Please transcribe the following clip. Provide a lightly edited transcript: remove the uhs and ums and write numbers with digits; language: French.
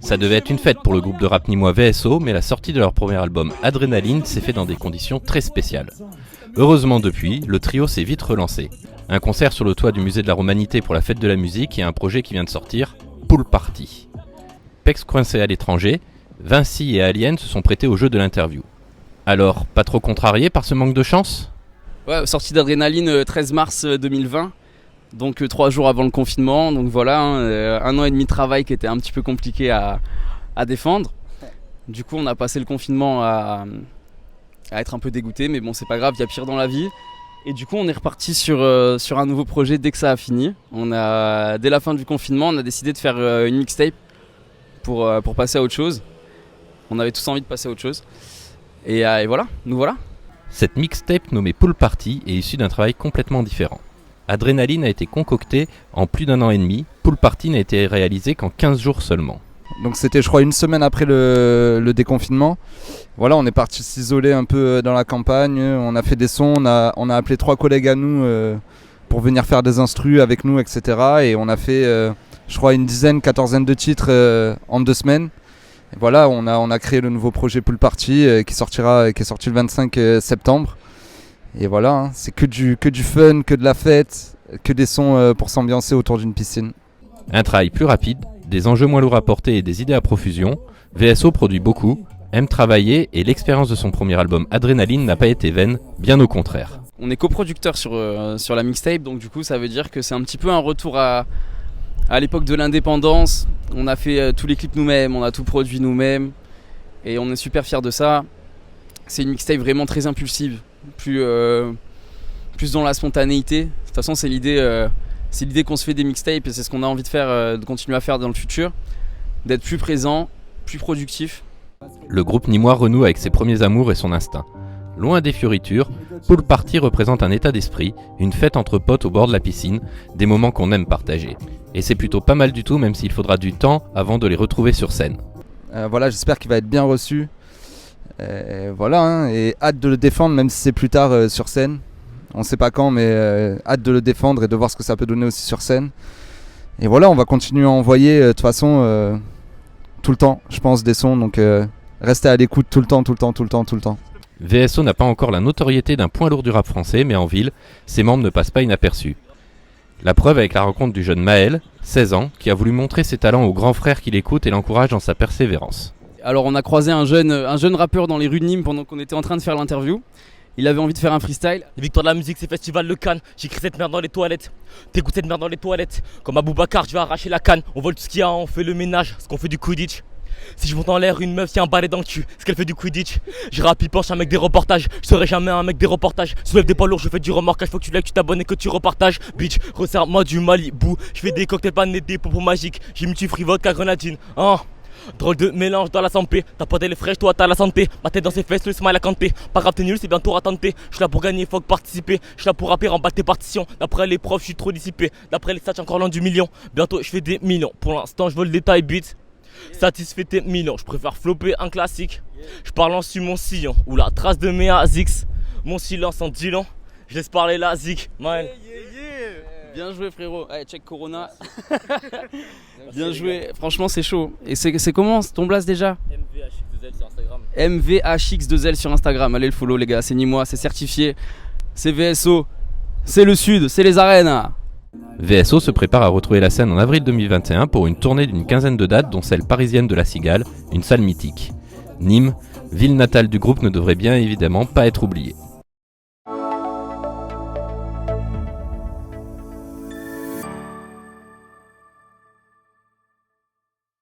Ça devait être une fête pour le groupe de rap nîmois VSO, mais la sortie de leur premier album Adrénaline s'est fait dans des conditions très spéciales. Heureusement depuis, le trio s'est vite relancé. Un concert sur le toit du musée de la Romanité pour la fête de la musique et un projet qui vient de sortir, Pool Party. Pex coincé à l'étranger, Vinci et Alien se sont prêtés au jeu de l'interview. Alors, pas trop contrarié par ce manque de chance ? Ouais, sortie d'Adrénaline 13 mars 2020, donc 3 jours avant le confinement, donc voilà, 1 an et demi de travail qui était un petit peu compliqué à défendre. Du coup on a passé le confinement à être un peu dégoûté, mais bon c'est pas grave, il y a pire dans la vie. Et du coup on est reparti sur un nouveau projet dès que ça a fini. Dès la fin du confinement on a décidé de faire une mixtape pour passer à autre chose. On avait tous envie de passer à autre chose. Et voilà, nous voilà. Cette mixtape nommée Pool Party est issue d'un travail complètement différent. Adrénaline a été concoctée en plus d'1 an et demi, Pool Party n'a été réalisé qu'en 15 jours seulement. Donc c'était je crois une semaine après le déconfinement. Voilà, on est parti s'isoler un peu dans la campagne, on a fait des sons, on a appelé 3 collègues à nous pour venir faire des instrus avec nous, etc. Et on a fait je crois une quatorzaine de titres en 2 semaines. Et voilà, on a créé le nouveau projet Pool Party qui est sorti le 25 septembre. Et voilà, c'est que du fun, que de la fête, que des sons pour s'ambiancer autour d'une piscine. Un travail plus rapide, des enjeux moins lourds à porter et des idées à profusion, VSO produit beaucoup, aime travailler et l'expérience de son premier album Adrénaline n'a pas été vaine, bien au contraire. On est coproducteur sur la mixtape, donc du coup ça veut dire que c'est un petit peu un retour à l'époque de l'indépendance. On a fait tous les clips nous-mêmes, on a tout produit nous-mêmes et on est super fiers de ça. C'est une mixtape vraiment très impulsive, plus dans la spontanéité. De toute façon c'est l'idée qu'on se fait des mixtapes et c'est ce qu'on a envie de faire, de continuer à faire dans le futur, d'être plus présent, plus productif. Le groupe nîmois renoue avec ses premiers amours et son instinct. Loin des fioritures, Pool Party représente un état d'esprit, une fête entre potes au bord de la piscine, des moments qu'on aime partager. Et c'est plutôt pas mal du tout, même s'il faudra du temps avant de les retrouver sur scène. Voilà, j'espère qu'il va être bien reçu. Voilà, et hâte de le défendre, même si c'est plus tard sur scène. On sait pas quand, mais hâte de le défendre et de voir ce que ça peut donner aussi sur scène. Et voilà, on va continuer à envoyer de toute façon tout le temps, je pense, des sons. Donc restez à l'écoute tout le temps. VSO n'a pas encore la notoriété d'un point lourd du rap français, mais en ville, ses membres ne passent pas inaperçus. La preuve avec la rencontre du jeune Maël, 16 ans, qui a voulu montrer ses talents au grand frère qui l'écoute et l'encourage dans sa persévérance. Alors on a croisé un jeune rappeur dans les rues de Nîmes pendant qu'on était en train de faire l'interview. Il avait envie de faire un freestyle. Les victoires de la musique, c'est Festival de Cannes. J'écris cette merde dans les toilettes. T'écoutes cette merde dans les toilettes. Comme Aboubacar, je vais arracher la canne. On vole tout ce qu'il y a, on fait le ménage, ce qu'on fait du Quidditch. Si je monte en l'air, une meuf, c'est un balai dans le cul. Ce qu'elle fait du Quidditch. Je rappe, il penche un mec des reportages. Je serai jamais un mec des reportages. Soulève des poids lourds, je fais du remorquage. Faut que tu likes, tu t'abonnes et que tu repartages. Bitch, resserre-moi du Malibu. Je fais des cocktails panés, des popos magiques. J'ai multi-free vodka grenadine. Drôle de mélange dans la santé. T'as pas d'aile fraîche, toi t'as la santé. Ma tête dans ses fesses, le smile à canter. Pas grave, t'es nul, c'est bientôt à tenter. J'suis là pour gagner, faut que participer. J'suis là pour rapper, remballe tes partitions. D'après les profs, j'suis trop dissipé. D'après les stats, encore loin du million. Bientôt, j'fais des millions. Pour l'instant, j'vole des tailles beats. Satisfait tes millions. J'préfère flopper un classique. J'parle en sur mon sillon. Ou la trace de mes ASICS. Mon silence en dit long. J'laisse parler la zik. Man. Bien joué frérot, allez check Corona. Bien joué, franchement c'est chaud. Et c'est comment ton blast déjà? MVHX2L sur Instagram. MVHX2L sur Instagram, allez le follow les gars, c'est ni moi, c'est certifié. C'est VSO, c'est le sud, c'est les arènes. VSO se prépare à retrouver la scène en avril 2021 pour une tournée d'une quinzaine de dates dont celle parisienne de la Cigale, une salle mythique. Nîmes, ville natale du groupe, ne devrait bien évidemment pas être oubliée.